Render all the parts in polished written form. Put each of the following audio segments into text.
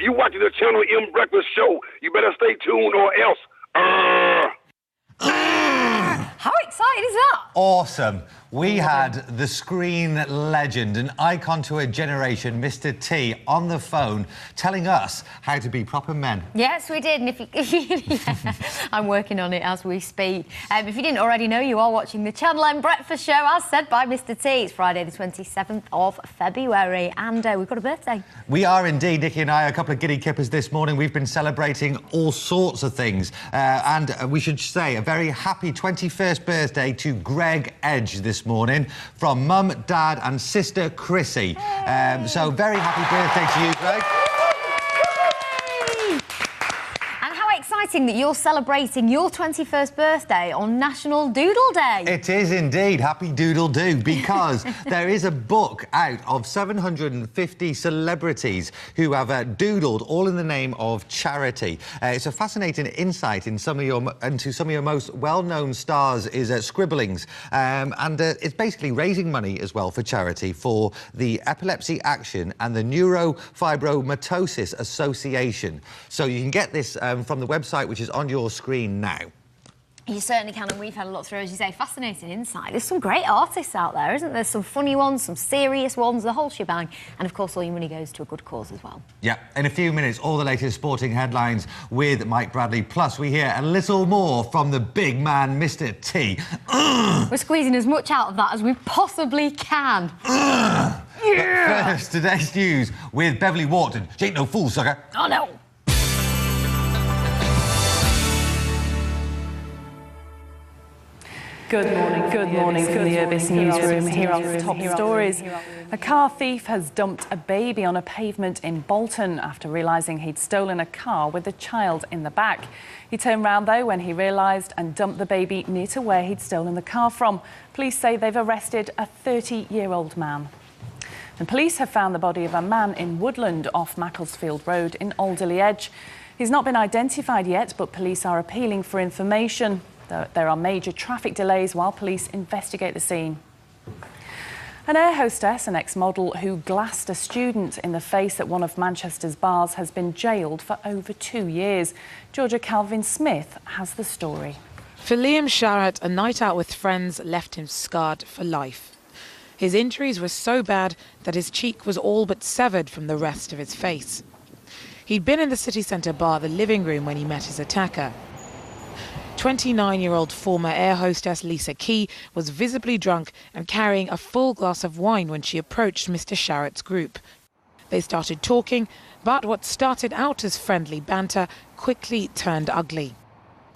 you watching the Channel M Breakfast Show, you better stay tuned or else. How exciting is that? Awesome. We had the screen legend, an icon to a generation, Mr. T, on the phone telling us how to be proper men. Yes, we did. And if you I'm working on it as we speak. If you didn't already know, you are watching the Channel M Breakfast Show, as said by Mr. T. It's Friday the 27th of February, and we've got a birthday. We are indeed. Nikki and I are a couple of giddy kippers this morning. We've been celebrating all sorts of things. And we should say a very happy 21st birthday to Greg Edge this morning from Mum, Dad and sister Chrissy. So very happy birthday to you, Greg. Exciting that you're celebrating your 21st birthday on National Doodle Day. It is indeed. Happy Doodle Do, because there is a book out of 750 celebrities who have doodled all in the name of charity. It's a fascinating insight into some of your most well-known stars' scribblings, and it's basically raising money as well for charity for the Epilepsy Action and the Neurofibromatosis Association. So you can get this from the website, which is on your screen now. You certainly can, and we've had a look through, as you say, fascinating insight. There's some great artists out there, isn't there? Some funny ones, some serious ones, the whole shebang. And, of course, all your money goes to a good cause as well. Yeah, in a few minutes, all the latest sporting headlines with Mike Bradley. Plus, we hear a little more from the big man, Mr. T. We're squeezing as much out of that as we possibly can. Yeah. But first, today's news with Beverly Wharton. She ain't no fool, sucker. Oh, no. Good morning from the Urbis newsroom. Here are the top stories. A car thief has dumped a baby on a pavement in Bolton after realising he'd stolen a car with a child in the back. He turned round, though, when he realised and dumped the baby near to where he'd stolen the car from. Police say they've arrested a 30-year-old man. The police have found the body of a man in Woodland off Macclesfield Road in Alderley Edge. He's not been identified yet, but police are appealing for information. There are major traffic delays while police investigate the scene. An air hostess, an ex-model who glassed a student in the face at one of Manchester's bars, has been jailed for over 2 years. Georgia Calvin-Smith has the story. For Liam Sharratt, a night out with friends left him scarred for life. His injuries were so bad that his cheek was all but severed from the rest of his face. He'd been in the city centre bar, the Living Room, when he met his attacker. 29-year-old former air hostess Lisa Key was visibly drunk and carrying a full glass of wine when she approached Mr. Sharratt's group. They started talking, but what started out as friendly banter quickly turned ugly.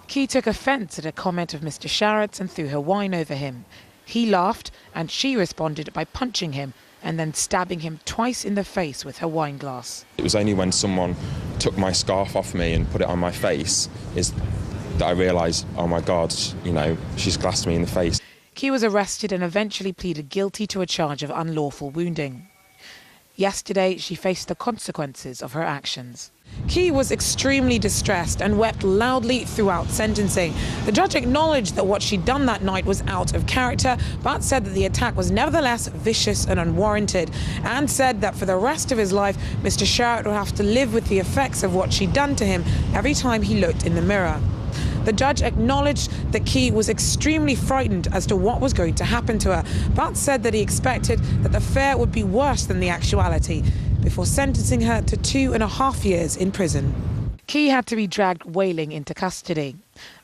Key took offence at a comment of Mr. Sharratt's and threw her wine over him. He laughed and she responded by punching him and then stabbing him twice in the face with her wine glass. It was only when someone took my scarf off me and put it on my face that I realised, oh my God, you know, she's glassed me in the face. Key was arrested and eventually pleaded guilty to a charge of unlawful wounding. Yesterday, she faced the consequences of her actions. Key was extremely distressed and wept loudly throughout sentencing. The judge acknowledged that what she'd done that night was out of character, but said that the attack was nevertheless vicious and unwarranted, and said that for the rest of his life, Mr. Sharratt would have to live with the effects of what she'd done to him every time he looked in the mirror. The judge acknowledged that Key was extremely frightened as to what was going to happen to her, but said that he expected that the fear would be worse than the actuality, before sentencing her to 2.5 years in prison. Key had to be dragged wailing into custody.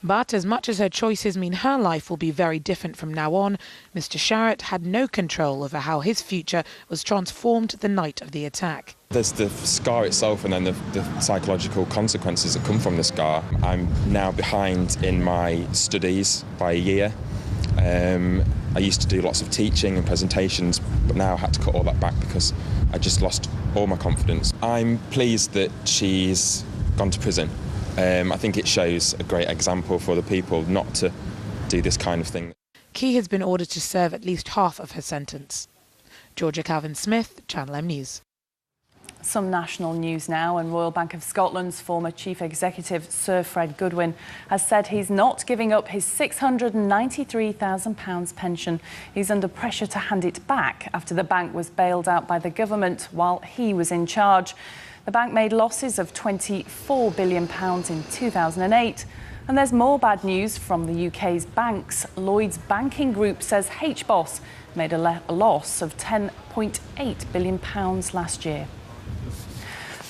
But as much as her choices mean her life will be very different from now on, Mr. Sharratt had no control over how his future was transformed the night of the attack. There's the scar itself and then the psychological consequences that come from the scar. I'm now behind in my studies by a year. I used to do lots of teaching and presentations, but now I had to cut all that back because I just lost all my confidence. I'm pleased that she's gone to prison. I think it shows a great example for the people not to do this kind of thing. Key has been ordered to serve at least half of her sentence. Georgia Calvin-Smith, Channel M News. Some national news now, and Royal Bank of Scotland's former chief executive Sir Fred Goodwin has said he's not giving up his £693,000 pension. He's under pressure to hand it back after the bank was bailed out by the government while he was in charge. The bank made losses of £24 billion in 2008. And there's more bad news from the UK's banks. Lloyds Banking Group says HBOS made a loss of £10.8 billion last year.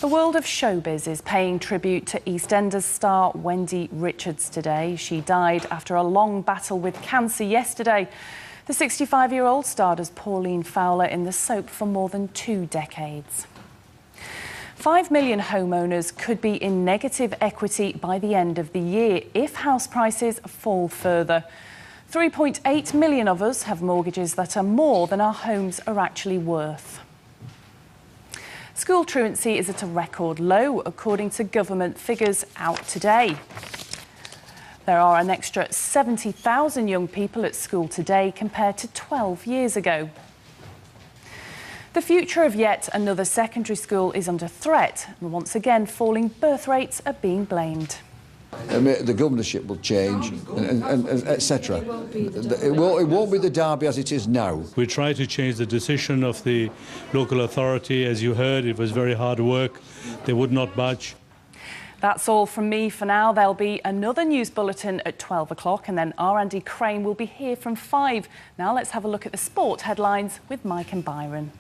The world of showbiz is paying tribute to EastEnders star Wendy Richards today. She died after a long battle with cancer yesterday. The 65-year-old starred as Pauline Fowler in the soap for more than 2 decades. 5 million homeowners could be in negative equity by the end of the year if house prices fall further. 3.8 million of us have mortgages that are more than our homes are actually worth. School truancy is at a record low, according to government figures out today. There are an extra 70,000 young people at school today compared to 12 years ago. The future of yet another secondary school is under threat, and once again falling birth rates are being blamed. The governorship will change, and etc. It won't be the Derby as it is now. We tried to change the decision of the local authority. As you heard, it was very hard work. They would not budge. That's all from me for now. There'll be another news bulletin at 12 o'clock, and then our Andy Crane will be here from 5. Now let's have a look at the sport headlines with Mike and Byron.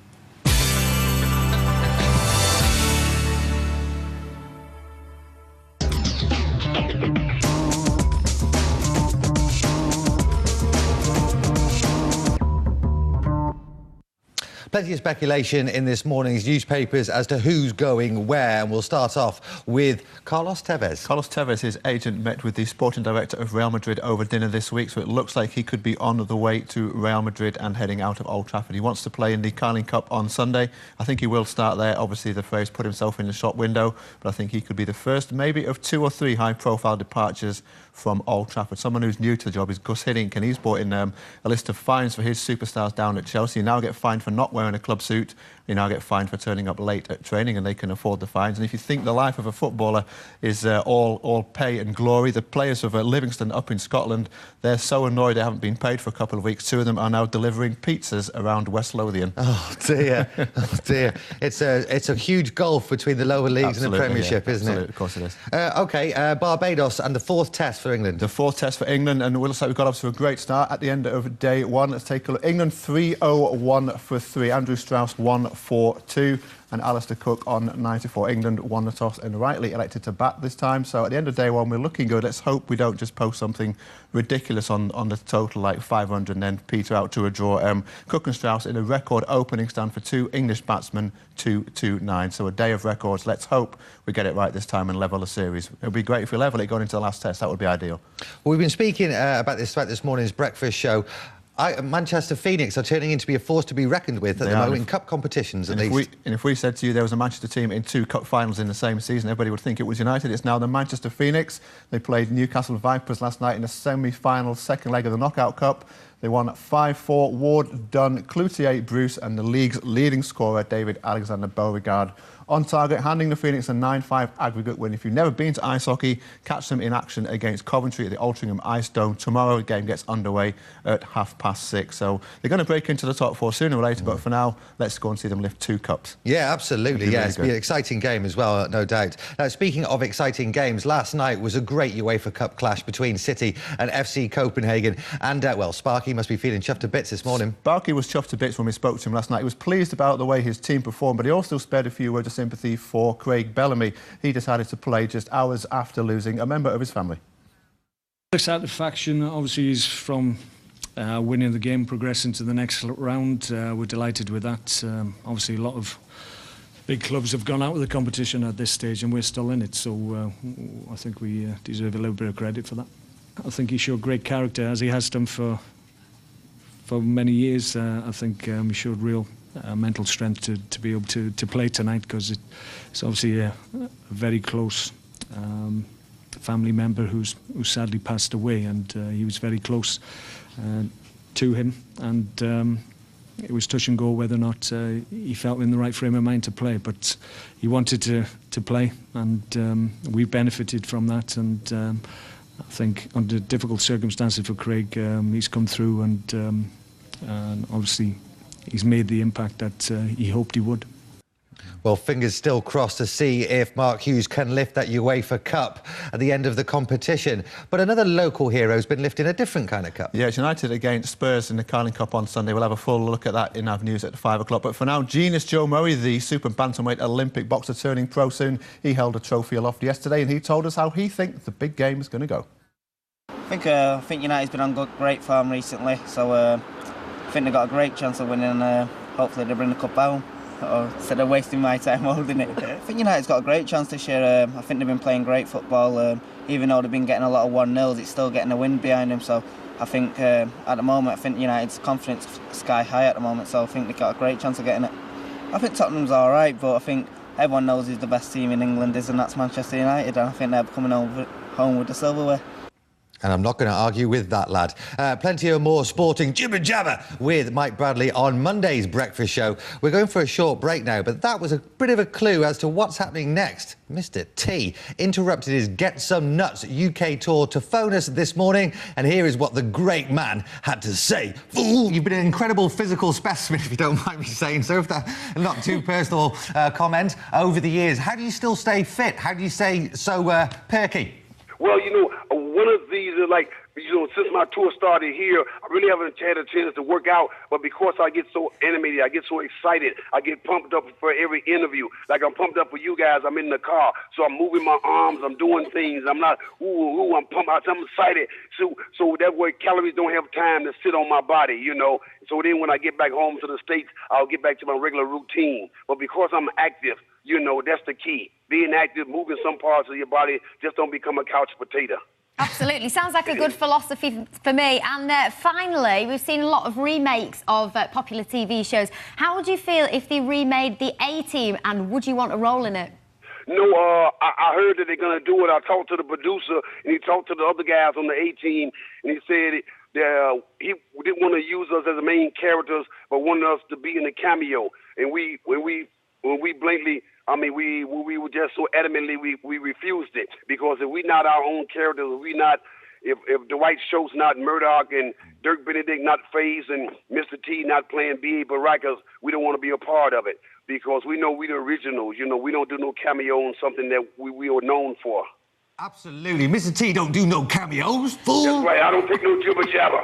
Plenty of speculation in this morning's newspapers as to who's going where, and we'll start off with Carlos Tevez. Carlos Tevez, his agent, met with the sporting director of Real Madrid over dinner this week, so it looks like he could be on the way to Real Madrid and heading out of Old Trafford. He wants to play in the Carling Cup on Sunday. I think he will start there. Obviously, the phrase put himself in the shop window, but I think he could be the first, maybe, of 2 or 3 high-profile departures from Old Trafford. Someone who's new to the job is Gus Hiddink, and he's brought in a list of fines for his superstars down at Chelsea. You now get fined for not wearing a club suit. You now get fined for turning up late at training, and they can afford the fines. And if you think the life of a footballer is all pay and glory, the players of Livingston up in Scotland, they're so annoyed they haven't been paid for a couple of weeks. 2 of them are now delivering pizzas around West Lothian. Oh dear, oh dear. It's a huge gulf between the lower leagues and the Premiership, isn't it? Of course it is. OK, Barbados and the 4th test for England. The 4th test for England, and it looks like we've got off to a great start at the end of day 1. Let's take a look. England 3-0-1 for 3. Andrew Strauss 1-4-2. And Alistair Cook on 94. England won the toss and rightly elected to bat this time. So at the end of day 1, we're looking good. Let's hope we don't just post something ridiculous on the total, like 500, and then peter out to a draw. Cook and Strauss in a record opening stand for 2 English batsmen, 2-2-9. So a day of records. Let's hope we get it right this time and level the series. It would be great if we level it going into the last test. That would be ideal. Well, we've been speaking about this morning's breakfast show. Manchester Phoenix are turning into be a force to be reckoned with at the moment in cup competitions, at least. If we said to you there was a Manchester team in 2 cup finals in the same season, everybody would think it was United. It's now the Manchester Phoenix. They played Newcastle Vipers last night in the semi-final second leg of the Knockout Cup. They won 5-4. Ward, Dunn, Cloutier, Bruce and the league's leading scorer, David Alexander Beauregard, on target, handing the Phoenix a 9-5 aggregate win. If you've never been to ice hockey, catch them in action against Coventry at the Altrincham Ice Dome tomorrow. The game gets underway at 6:30. So they're going to break into the top 4 sooner or later, but for now, let's go and see them lift 2 cups. Yeah, absolutely. Yeah, it's been an exciting game as well, no doubt. Now, speaking of exciting games, last night was a great UEFA Cup clash between City and FC Copenhagen. And, well, Sparky must be feeling chuffed to bits this morning. Sparky was chuffed to bits when we spoke to him last night. He was pleased about the way his team performed, but he also spared a few words of sympathy for Craig Bellamy. He decided to play just hours after losing a member of his family. The satisfaction, obviously, is from winning the game, progressing to the next round. We're delighted with that. Obviously, a lot of big clubs have gone out of the competition at this stage, and we're still in it. So I think we deserve a little bit of credit for that. I think he showed great character, as he has done for many years. I think he showed real mental strength to be able to play tonight, because it's obviously a very close family member who's sadly passed away, and he was very close to him, and it was touch and go whether or not he felt in the right frame of mind to play, but he wanted to play, and we benefited from that, and I think under difficult circumstances for Craig, he's come through, and obviously he's made the impact that he hoped he would. Well, fingers still crossed to see if Mark Hughes can lift that UEFA Cup at the end of the competition. But another local hero's been lifting a different kind of cup. Yeah, it's United against Spurs in the Carling Cup on Sunday. We'll have a full look at that in our news at 5 o'clock. But for now, Genius Joe Murray, the super bantamweight Olympic boxer turning pro soon, he held a trophy aloft yesterday and he told us how he thinks the big game is going to go. I think United's been on great form recently, so I think they've got a great chance of winning. Hopefully they bring the cup home, instead of wasting my time holding it. I think United's got a great chance this year. I think they've been playing great football. Even though they've been getting a lot of 1-0s, it's still getting a win behind them. So I think at the moment, I think United's confidence is sky high at the moment, so I think they've got a great chance of getting it. I think Tottenham's all right, but I think everyone knows who's the best team in England is, and that's Manchester United, and I think they're coming home with the silverware. And I'm not going to argue with that, lad. Plenty of more sporting jibber jabber with Mike Bradley on Monday's breakfast show. We're going for a short break now, but that was a bit of a clue as to what's happening next. Mr. T interrupted his Get Some Nuts UK tour to phone us this morning, and here is what the great man had to say. Fool! You've been an incredible physical specimen, if you don't mind me saying so, if that's not too personal comment, over the years. How do you still stay fit? How do you stay so perky? Well, one of these are like, since my tour started here, I really haven't had a chance to work out, but because I get so animated, I get so excited, I get pumped up for every interview. Like I'm pumped up for you guys, I'm in the car, so I'm moving my arms, I'm doing things, I'm not, I'm pumped out, I'm excited. So that way calories don't have time to sit on my body, So then when I get back home to the States, I'll get back to my regular routine. But because I'm active, that's the key. Being active, moving some parts of your body, just don't become a couch potato. Absolutely. Sounds like a good philosophy for me. And finally, we've seen a lot of remakes of popular TV shows. How would you feel if they remade The A-Team, and would you want a role in it? No, I heard that they're going to do it. I talked to the producer, and he talked to the other guys on The A-Team, and he said that he didn't want to use us as the main characters, but wanted us to be in the cameo. And we blankly... we were just so adamantly we refused it, because if we're not our own characters, if Dwight Schultz not Murdoch and Dirk Benedict not FaZe and Mr. T not playing B.A. Baracus, we don't want to be a part of it, because we know we're the originals. We don't do no cameo on something that we are known for. Absolutely. Mr. T don't do no cameos, fool. That's right. I don't take no jibber jabber.